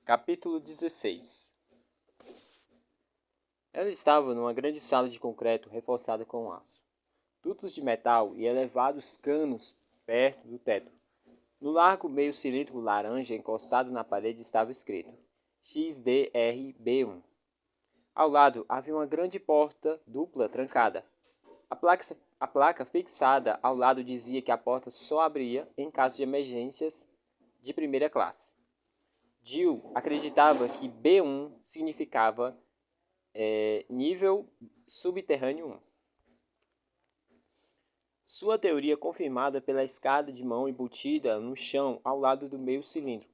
Capítulo 16. Ela estava numa grande sala de concreto reforçada com aço, dutos de metal e elevados canos perto do teto. No largo meio cilindro laranja encostado na parede estava escrito XDRB1. Ao lado havia uma grande porta dupla trancada. A placa fixada ao lado dizia que a porta só abria em caso de emergências de primeira classe. Jill acreditava que B1 significava nível subterrâneo 1. Sua teoria confirmada pela escada de mão embutida no chão ao lado do meio cilindro,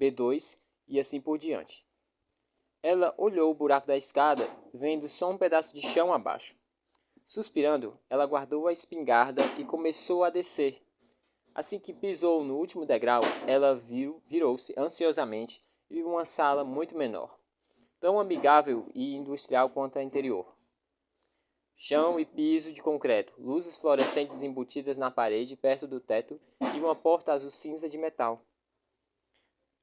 B2 e assim por diante. Ela olhou o buraco da escada, vendo só um pedaço de chão abaixo. Suspirando, ela guardou a espingarda e começou a descer. Assim que pisou no último degrau, ela virou-se ansiosamente e viu uma sala muito menor, tão amigável e industrial quanto a anterior. Chão e piso de concreto, luzes fluorescentes embutidas na parede perto do teto e uma porta azul cinza de metal.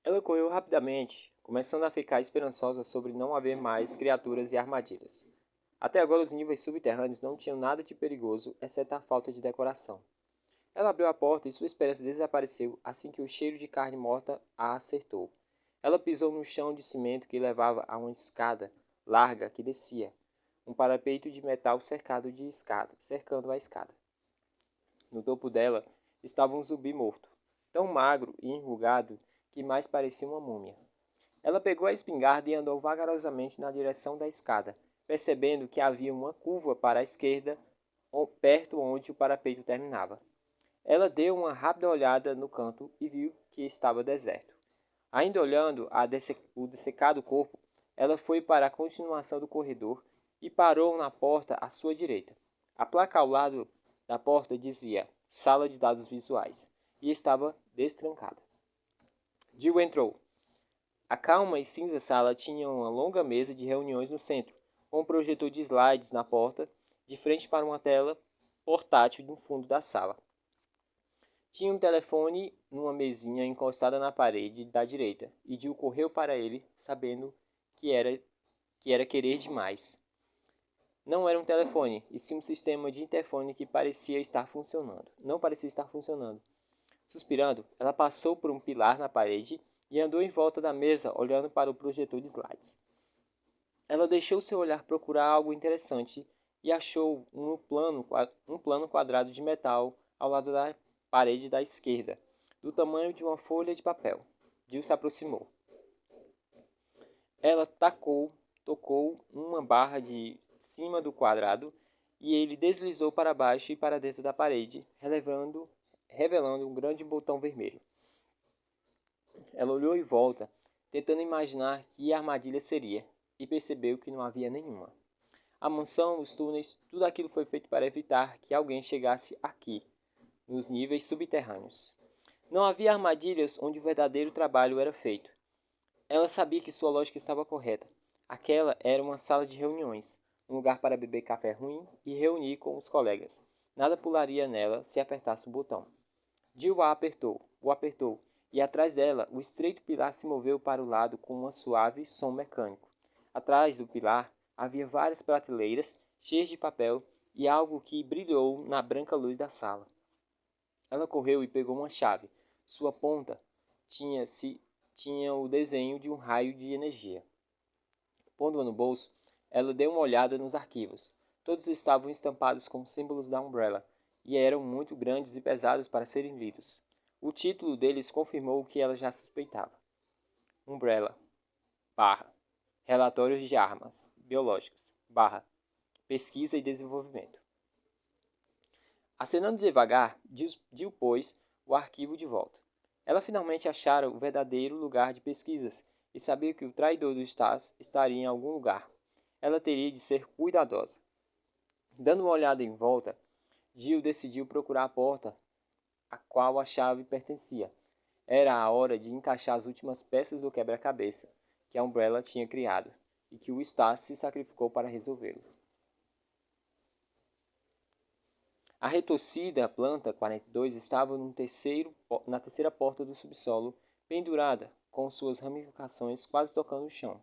Ela correu rapidamente, começando a ficar esperançosa sobre não haver mais criaturas e armadilhas. Até agora os níveis subterrâneos não tinham nada de perigoso, exceto a falta de decoração. Ela abriu a porta e sua esperança desapareceu assim que o cheiro de carne morta a acertou. Ela pisou no chão de cimento que levava a uma escada larga que descia, um parapeito de metal cercando a escada. No topo dela estava um zumbi morto, tão magro e enrugado que mais parecia uma múmia. Ela pegou a espingarda e andou vagarosamente na direção da escada, percebendo que havia uma curva para a esquerda, perto onde o parapeito terminava. Ela deu uma rápida olhada no canto e viu que estava deserto. Ainda olhando o dessecado corpo, ela foi para a continuação do corredor e parou na porta à sua direita. A placa ao lado da porta dizia Sala de Dados Visuais e estava destrancada. Jill entrou. A calma e cinza sala tinha uma longa mesa de reuniões no centro, com um projetor de slides na porta, de frente para uma tela portátil no fundo da sala. Tinha um telefone numa mesinha encostada na parede da direita, e Jill correu para ele, sabendo que era querer demais. Não era um telefone, e sim um sistema de interfone que parecia estar funcionando. Não parecia estar funcionando. Suspirando, ela passou por um pilar na parede e andou em volta da mesa, olhando para o projetor de slides. Ela deixou seu olhar procurar algo interessante e achou um plano quadrado de metal ao lado da parede da esquerda, do tamanho de uma folha de papel. Jill se aproximou. Ela tocou uma barra de cima do quadrado e ele deslizou para baixo e para dentro da parede, revelando um grande botão vermelho. Ela olhou em volta, tentando imaginar que armadilha seria, e percebeu que não havia nenhuma. A mansão, os túneis, tudo aquilo foi feito para evitar que alguém chegasse aqui, nos níveis subterrâneos. Não havia armadilhas onde o verdadeiro trabalho era feito. Ela sabia que sua lógica estava correta. Aquela era uma sala de reuniões, um lugar para beber café ruim e reunir com os colegas. Nada pularia nela se apertasse o botão. Jill o apertou, e atrás dela o estreito pilar se moveu para o lado com um suave som mecânico. Atrás do pilar havia várias prateleiras cheias de papel e algo que brilhou na branca luz da sala. Ela correu e pegou uma chave. Sua ponta tinha o desenho de um raio de energia. Pondo-a no bolso, ela deu uma olhada nos arquivos. Todos estavam estampados com símbolos da Umbrella e eram muito grandes e pesados para serem lidos. O título deles confirmou o que ela já suspeitava. Umbrella, Relatórios de Armas Biológicas, Pesquisa e Desenvolvimento. Acenando devagar, Jill pôs o arquivo de volta. Ela finalmente achara o verdadeiro lugar de pesquisas e sabia que o traidor do Stas estaria em algum lugar. Ela teria de ser cuidadosa. Dando uma olhada em volta, Jill decidiu procurar a porta a qual a chave pertencia. Era a hora de encaixar as últimas peças do quebra-cabeça que a Umbrella tinha criado e que o Stas se sacrificou para resolvê-lo. A retorcida planta 42 estava na terceira porta do subsolo, pendurada, com suas ramificações quase tocando o chão.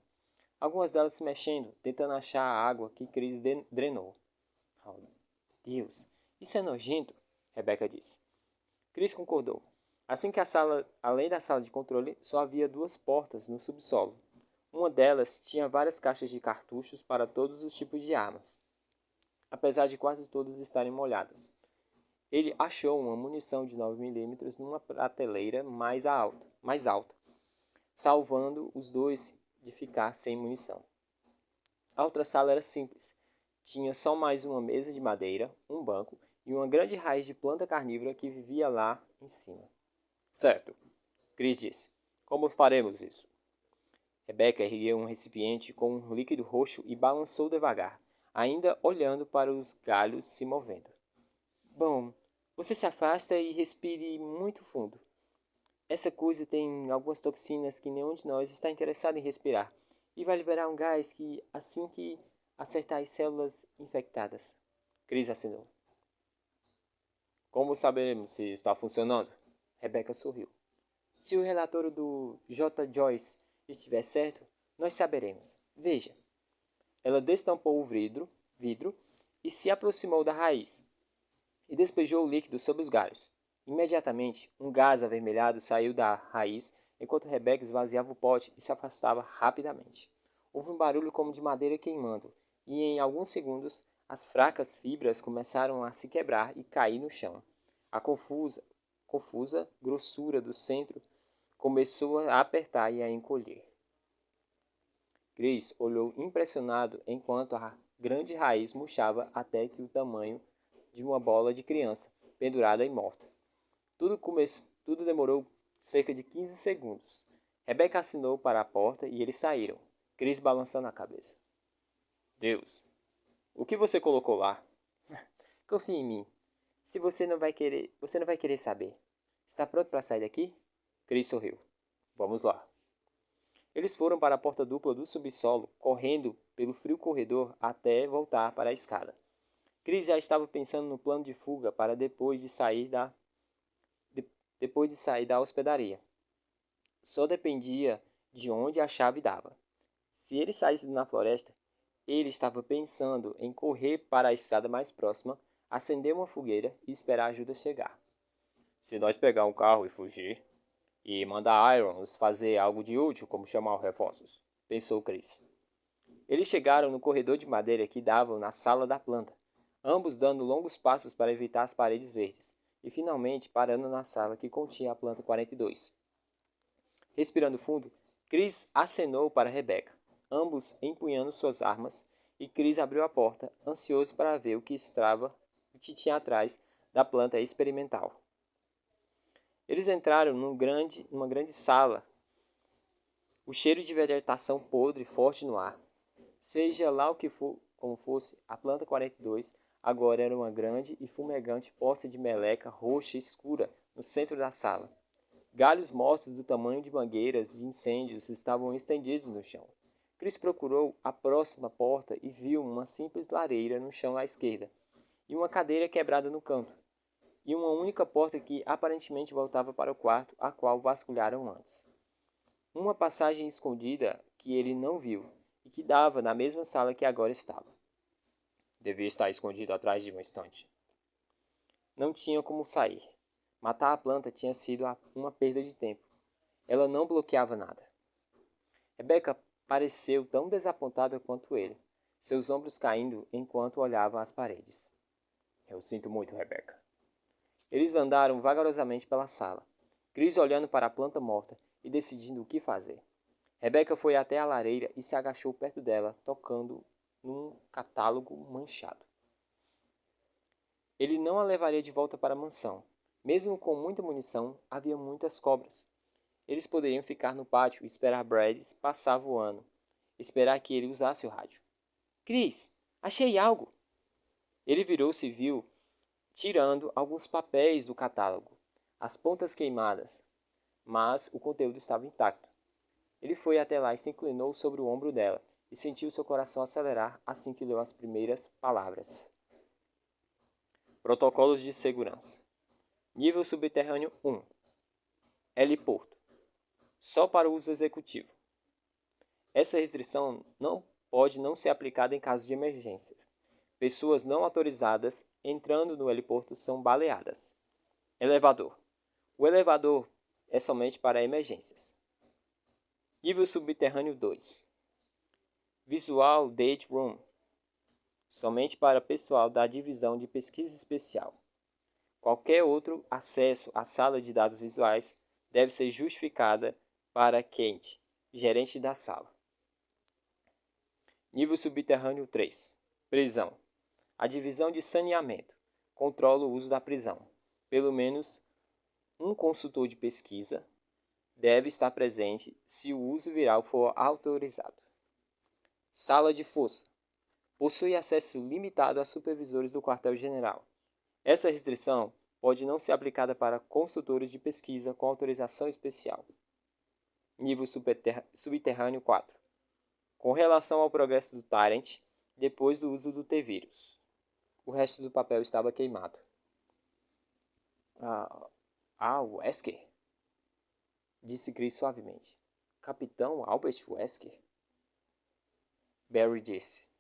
Algumas delas se mexendo, tentando achar a água que Chris drenou. Oh, Deus, isso é nojento, Rebecca disse. Chris concordou. Assim que a sala, além da sala de controle, só havia duas portas no subsolo. Uma delas tinha várias caixas de cartuchos para todos os tipos de armas, apesar de quase todas estarem molhadas. Ele achou uma munição de 9mm numa prateleira mais alta, salvando os dois de ficar sem munição. A outra sala era simples. Tinha só mais uma mesa de madeira, um banco e uma grande raiz de planta carnívora que vivia lá em cima. Certo, Chris disse. Como faremos isso? Rebecca ergueu um recipiente com um líquido roxo e balançou devagar, ainda olhando para os galhos se movendo. Bom, você se afasta e respire muito fundo. Essa coisa tem algumas toxinas que nenhum de nós está interessado em respirar, e vai liberar um gás que, assim que acertar as células infectadas. Chris assinou. Como saberemos se está funcionando? Rebecca sorriu. Se o relatório do J. Joyce estiver certo, nós saberemos. Veja. Ela destampou o vidro e se aproximou da raiz, e despejou o líquido sobre os galhos. Imediatamente, um gás avermelhado saiu da raiz, enquanto Rebecca esvaziava o pote e se afastava rapidamente. Houve um barulho como de madeira queimando, e em alguns segundos, as fracas fibras começaram a se quebrar e cair no chão. A confusa grossura do centro começou a apertar e a encolher. Chris olhou impressionado enquanto a grande raiz murchava até que o tamanho de uma bola de criança, pendurada e morta. Tudo demorou cerca de 15 segundos. Rebecca assinou para a porta e eles saíram, Chris balançando a cabeça. Deus, o que você colocou lá? Confie em mim. Se você não vai querer saber. Está pronto para sair daqui? Chris sorriu. Vamos lá. Eles foram para a porta dupla do subsolo, correndo pelo frio corredor até voltar para a escada. Chris já estava pensando no plano de fuga para depois de sair da hospedaria. Só dependia de onde a chave dava. Se ele saísse na floresta, ele estava pensando em correr para a estrada mais próxima, acender uma fogueira e esperar a ajuda chegar. Se nós pegar um carro e fugir, e mandar Irons fazer algo de útil, como chamar os reforços, pensou Chris. Eles chegaram no corredor de madeira que dava na sala da planta, ambos dando longos passos para evitar as paredes verdes, e finalmente parando na sala que continha a planta 42. Respirando fundo, Chris acenou para Rebecca, ambos empunhando suas armas, e Chris abriu a porta, ansioso para ver o que tinha atrás da planta experimental. Eles entraram numa grande sala, o cheiro de vegetação podre forte no ar. Seja lá o que for, como fosse, a planta 42 agora era uma grande e fumegante poça de meleca roxa escura no centro da sala. Galhos mortos do tamanho de mangueiras de incêndios estavam estendidos no chão. Chris procurou a próxima porta e viu uma simples lareira no chão à esquerda, e uma cadeira quebrada no canto, e uma única porta que aparentemente voltava para o quarto a qual vasculharam antes. Uma passagem escondida que ele não viu e que dava na mesma sala que agora estava. Devia estar escondido atrás de uma estante. Não tinha como sair. Matar a planta tinha sido uma perda de tempo. Ela não bloqueava nada. Rebecca pareceu tão desapontada quanto ele, seus ombros caindo enquanto olhava as paredes. Eu sinto muito, Rebecca. Eles andaram vagarosamente pela sala, Chris olhando para a planta morta e decidindo o que fazer. Rebecca foi até a lareira e se agachou perto dela, tocando num catálogo manchado. Ele não a levaria de volta para a mansão. Mesmo com muita munição, havia muitas cobras. Eles poderiam ficar no pátio e esperar Brad passar voando. Esperar que ele usasse o rádio. Chris, achei algo! Ele virou-se e viu tirando alguns papéis do catálogo, as pontas queimadas, mas o conteúdo estava intacto. Ele foi até lá e se inclinou sobre o ombro dela, e sentiu seu coração acelerar assim que leu as primeiras palavras. Protocolos de segurança. Nível subterrâneo 1. Heliporto. só para o uso executivo. Essa restrição pode não ser aplicada em casos de emergências. Pessoas não autorizadas entrando no heliporto são baleadas. Elevador. O elevador é somente para emergências. Nível subterrâneo 2. Visual Date Room. Somente para pessoal da divisão de pesquisa especial. Qualquer outro acesso à sala de dados visuais deve ser justificada para Kent, gerente da sala. Nível subterrâneo 3. Prisão. A divisão de saneamento controla o uso da prisão. Pelo menos um consultor de pesquisa deve estar presente se o uso viral for autorizado. Sala de força. Possui acesso limitado a supervisores do quartel-general. Essa restrição pode não ser aplicada para consultores de pesquisa com autorização especial. Nível subterrâneo 4. Com relação ao progresso do Tyrant, depois do uso do T-Vírus. O resto do papel estava queimado. Wesker? Disse Chris suavemente. Capitão Albert Wesker? Barry disse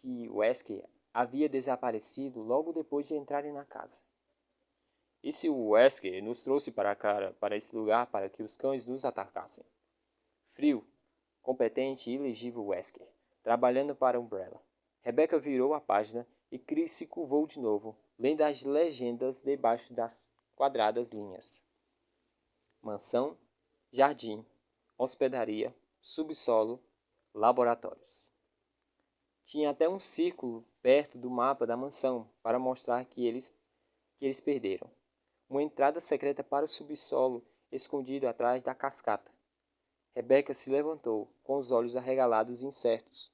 que Wesker havia desaparecido logo depois de entrarem na casa. E se o Wesker nos trouxe para esse lugar para que os cães nos atacassem? Frio, competente e ilegível Wesker, trabalhando para Umbrella. Rebecca virou a página e Chris se curvou de novo, lendo as legendas debaixo das quadradas linhas. Mansão, jardim, hospedaria, subsolo, laboratórios. Tinha até um círculo perto do mapa da mansão para mostrar que eles perderam. Uma entrada secreta para o subsolo escondido atrás da cascata. Rebecca se levantou, com os olhos arregalados e incertos.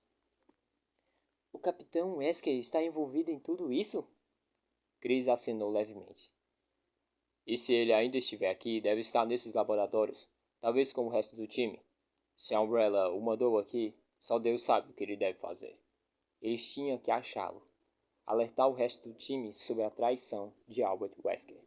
O capitão Wesker está envolvido em tudo isso? Chris acenou levemente. E se ele ainda estiver aqui, deve estar nesses laboratórios, talvez com o resto do time. Se a Umbrella o mandou aqui, só Deus sabe o que ele deve fazer. Eles tinham que achá-lo. Alertar o resto do time sobre a traição de Albert Wesker.